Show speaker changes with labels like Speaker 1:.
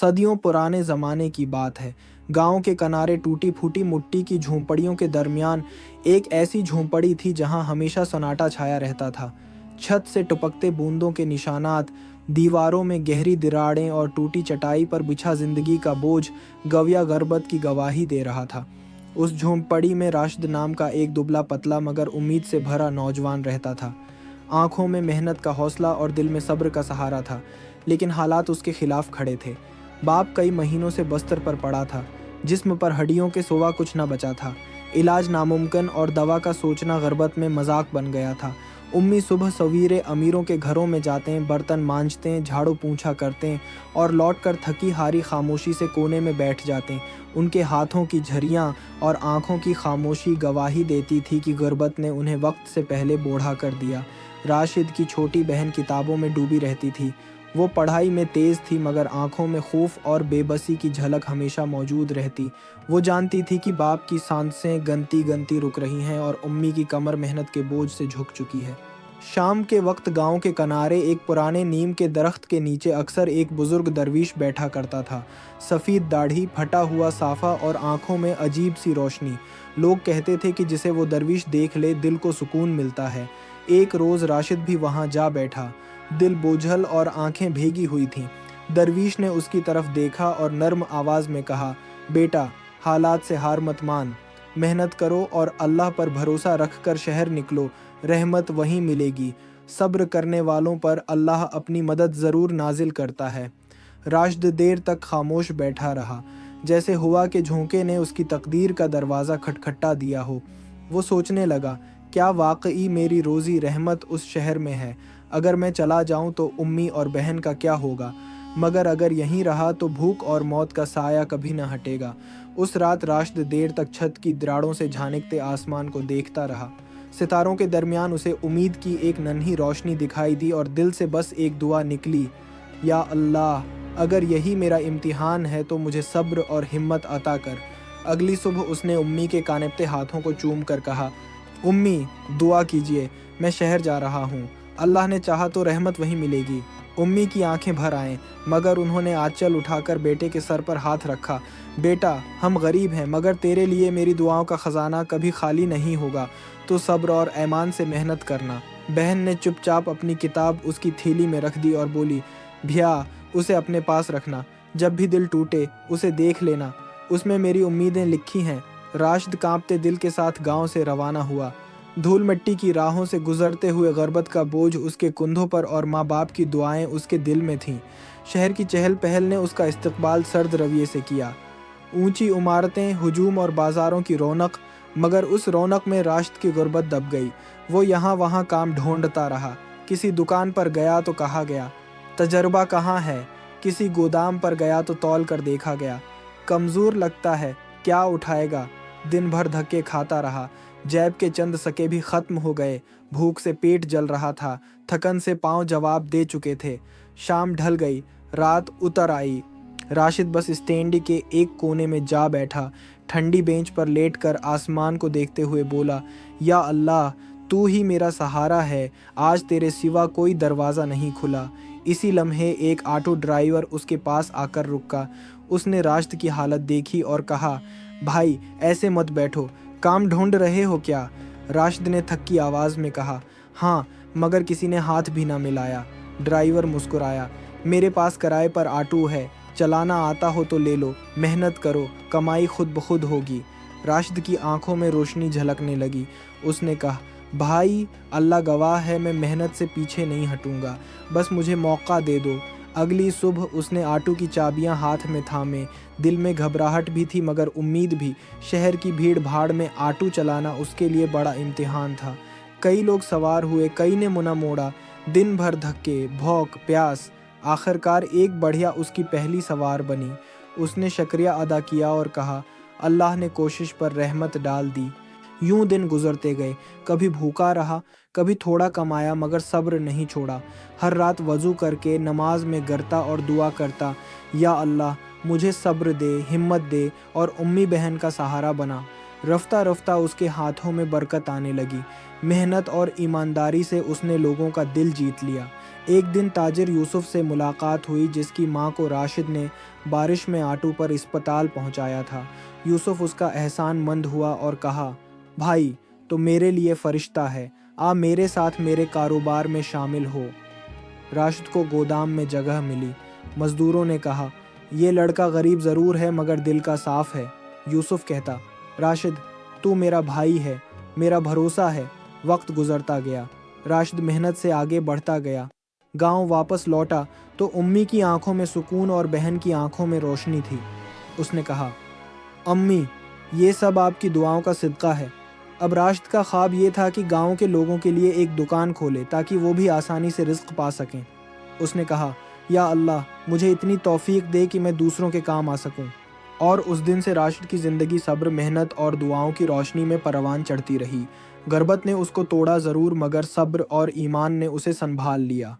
Speaker 1: صدیوں پرانے زمانے کی بات ہے۔ گاؤں کے کنارے ٹوٹی پھوٹی مٹی کی جھونپڑیوں کے درمیان ایک ایسی جھونپڑی تھی جہاں ہمیشہ سناٹا چھایا رہتا تھا۔ چھت سے ٹپکتے بوندوں کے نشانات، دیواروں میں گہری دراڑیں اور ٹوٹی چٹائی پر بچھا زندگی کا بوجھ گویا غربت کی گواہی دے رہا تھا۔ اس جھونپڑی میں راشد نام کا ایک دبلا پتلا مگر امید سے بھرا نوجوان رہتا تھا۔ آنکھوں میں محنت کا حوصلہ اور دل میں صبر کا سہارا تھا، لیکن حالات اس کے خلاف کھڑے تھے۔ باپ کئی مہینوں سے بستر پر پڑا تھا، جسم پر ہڈیوں کے سوا کچھ نہ بچا تھا۔ علاج ناممکن اور دوا کا سوچنا غربت میں مذاق بن گیا تھا۔ امی صبح سویرے امیروں کے گھروں میں جاتے، برتن مانجتے، جھاڑو پونچھا کرتے اور لوٹ کر تھکی ہاری خاموشی سے کونے میں بیٹھ جاتے۔ ان کے ہاتھوں کی جھریاں اور آنکھوں کی خاموشی گواہی دیتی تھی کہ غربت نے انہیں وقت سے پہلے بوڑھا کر دیا۔ راشد کی چھوٹی بہن کتابوں میں ڈوبی رہتی تھی۔ وہ پڑھائی میں تیز تھی مگر آنکھوں میں خوف اور بے بسی کی جھلک ہمیشہ موجود رہتی۔ وہ جانتی تھی کہ باپ کی سانسیں گنتی گنتی رک رہی ہیں اور امی کی کمر محنت کے بوجھ سے جھک چکی ہے۔ شام کے وقت گاؤں کے کنارے ایک پرانے نیم کے درخت کے نیچے اکثر ایک بزرگ درویش بیٹھا کرتا تھا۔ سفید داڑھی، پھٹا ہوا صافہ اور آنکھوں میں عجیب سی روشنی۔ لوگ کہتے تھے کہ جسے وہ درویش دیکھ لے دل کو سکون ملتا ہے۔ ایک روز راشد بھی وہاں جا بیٹھا۔ دل بوجھل اور آنکھیں بھیگی ہوئی تھیں۔ درویش نے اس کی طرف دیکھا اور نرم آواز میں کہا، بیٹا، حالات سے ہار مت مان، محنت کرو اور اللہ پر بھروسہ رکھ کر شہر نکلو، رحمت وہیں ملے گی۔ صبر کرنے والوں پر اللہ اپنی مدد ضرور نازل کرتا ہے۔ راشد دیر تک خاموش بیٹھا رہا، جیسے ہوا کہ جھونکے نے اس کی تقدیر کا دروازہ کھٹکھٹا دیا ہو۔ وہ سوچنے لگا، کیا واقعی میری روزی رحمت اس شہر میں ہے؟ اگر میں چلا جاؤں تو امی اور بہن کا کیا ہوگا؟ مگر اگر یہیں رہا تو بھوک اور موت کا سایہ کبھی نہ ہٹے گا۔ اس رات راشد دیر تک چھت کی دراڑوں سے جھانکتے آسمان کو دیکھتا رہا۔ ستاروں کے درمیان اسے امید کی ایک ننھی روشنی دکھائی دی اور دل سے بس ایک دعا نکلی، یا اللہ، اگر یہی میرا امتحان ہے تو مجھے صبر اور ہمت عطا کر۔ اگلی صبح اس نے امی کے کانپتے ہاتھوں کو چوم کر کہا، امی، دعا کیجیے، میں شہر جا رہا ہوں، اللہ نے چاہا تو رحمت وہیں ملے گی۔ امی کی آنکھیں بھر آئیں، مگر انہوں نے آنچل اٹھا کر بیٹے کے سر پر ہاتھ رکھا۔ بیٹا، ہم غریب ہیں مگر تیرے لیے میری دعاؤں کا خزانہ کبھی خالی نہیں ہوگا، تو صبر اور ایمان سے محنت کرنا۔ بہن نے چپ چاپ اپنی کتاب اس کی تھیلی میں رکھ دی اور بولی، بھیا، اسے اپنے پاس رکھنا، جب بھی دل ٹوٹے اسے دیکھ لینا، اس میں میری امیدیں لکھی ہیں۔ راشد کانپتے دل کے ساتھ گاؤں سے روانہ ہوا۔ دھول مٹی کی راہوں سے گزرتے ہوئے غربت کا بوجھ اس کے کندھوں پر اور ماں باپ کی دعائیں اس کے دل میں تھیں۔ شہر کی چہل پہل نے اس کا استقبال سرد رویے سے کیا۔ اونچی عمارتیں، ہجوم اور بازاروں کی رونق، مگر اس رونق میں راشد کی غربت دب گئی۔ وہ یہاں وہاں کام ڈھونڈتا رہا۔ کسی دکان پر گیا تو کہا گیا، تجربہ کہاں ہے؟ کسی گودام پر گیا تو تول کر دیکھا گیا، کمزور لگتا ہے، کیا اٹھائے گا؟ دن بھر دھکے کھاتا رہا۔ جیب کے چند سکے بھی ختم ہو گئے۔ بھوک سے پیٹ جل رہا تھا، تھکن سے پاؤں جواب دے چکے تھے۔ شام ڈھل گئی، رات اتر آئی۔ راشد بس اسٹینڈ کے ایک کونے میں جا بیٹھا، ٹھنڈی بینچ پر لیٹ کر آسمان کو دیکھتے ہوئے بولا، یا اللہ، تو ہی میرا سہارا ہے، آج تیرے سوا کوئی دروازہ نہیں کھلا۔ اسی لمحے ایک آٹو ڈرائیور اس کے پاس آ کر رکا۔ اس نے راشد کی حالت دیکھی اور کہا، بھائی، ایسے مت بیٹھو، کام ڈھونڈ رہے ہو کیا؟ راشد نے تھکی آواز میں کہا، ہاں، مگر کسی نے ہاتھ بھی نہ ملایا۔ ڈرائیور مسکرایا، میرے پاس کرائے پر آٹو ہے، چلانا آتا ہو تو لے لو، محنت کرو، کمائی خود بخود ہوگی۔ راشد کی آنکھوں میں روشنی جھلکنے لگی۔ اس نے کہا، بھائی، اللہ گواہ ہے، میں محنت سے پیچھے نہیں ہٹوں گا، بس مجھے موقع دے دو۔ اگلی صبح اس نے آٹو کی چابیاں ہاتھ میں تھامے۔ دل میں گھبراہٹ بھی تھی مگر امید بھی۔ شہر کی بھیڑ بھاڑ میں آٹو چلانا اس کے لیے بڑا امتحان تھا۔ کئی لوگ سوار ہوئے، کئی نے منہ موڑا، دن بھر دھکے، بھوک، پیاس۔ آخرکار ایک بڑھیا اس کی پہلی سوار بنی۔ اس نے شکریہ ادا کیا اور کہا، اللہ نے کوشش پر رحمت ڈال دی۔ یوں دن گزرتے گئے، کبھی بھوکا رہا، کبھی تھوڑا کمایا مگر صبر نہیں چھوڑا۔ ہر رات وضو کر کے نماز میں گرتا اور دعا کرتا، یا اللہ، مجھے صبر دے، ہمت دے اور امی بہن کا سہارا بنا۔ رفتہ رفتہ اس کے ہاتھوں میں برکت آنے لگی۔ محنت اور ایمانداری سے اس نے لوگوں کا دل جیت لیا۔ ایک دن تاجر یوسف سے ملاقات ہوئی جس کی ماں کو راشد نے بارش میں آٹو پر اسپتال پہنچایا تھا۔ یوسف اس کا احسان مند ہوا اور کہا، بھائی تو میرے لیے فرشتہ ہے، آ میرے ساتھ میرے کاروبار میں شامل ہو۔ راشد کو گودام میں جگہ ملی۔ مزدوروں نے کہا، یہ لڑکا غریب ضرور ہے مگر دل کا صاف ہے۔ یوسف کہتا، راشد تو میرا بھائی ہے، میرا بھروسہ ہے۔ وقت گزرتا گیا، راشد محنت سے آگے بڑھتا گیا۔ گاؤں واپس لوٹا تو امی کی آنکھوں میں سکون اور بہن کی آنکھوں میں روشنی تھی۔ اس نے کہا، امی یہ سب آپ کی دعاؤں کا صدقہ ہے۔ اب راشد کا خواب یہ تھا کہ گاؤں کے لوگوں کے لیے ایک دکان کھولے تاکہ وہ بھی آسانی سے رزق پا سکیں۔ اس نے کہا، یا اللہ مجھے اتنی توفیق دے کہ میں دوسروں کے کام آ سکوں۔ اور اس دن سے راشد کی زندگی صبر، محنت اور دعاؤں کی روشنی میں پروان چڑھتی رہی۔ غربت نے اس کو توڑا ضرور مگر صبر اور ایمان نے اسے سنبھال لیا۔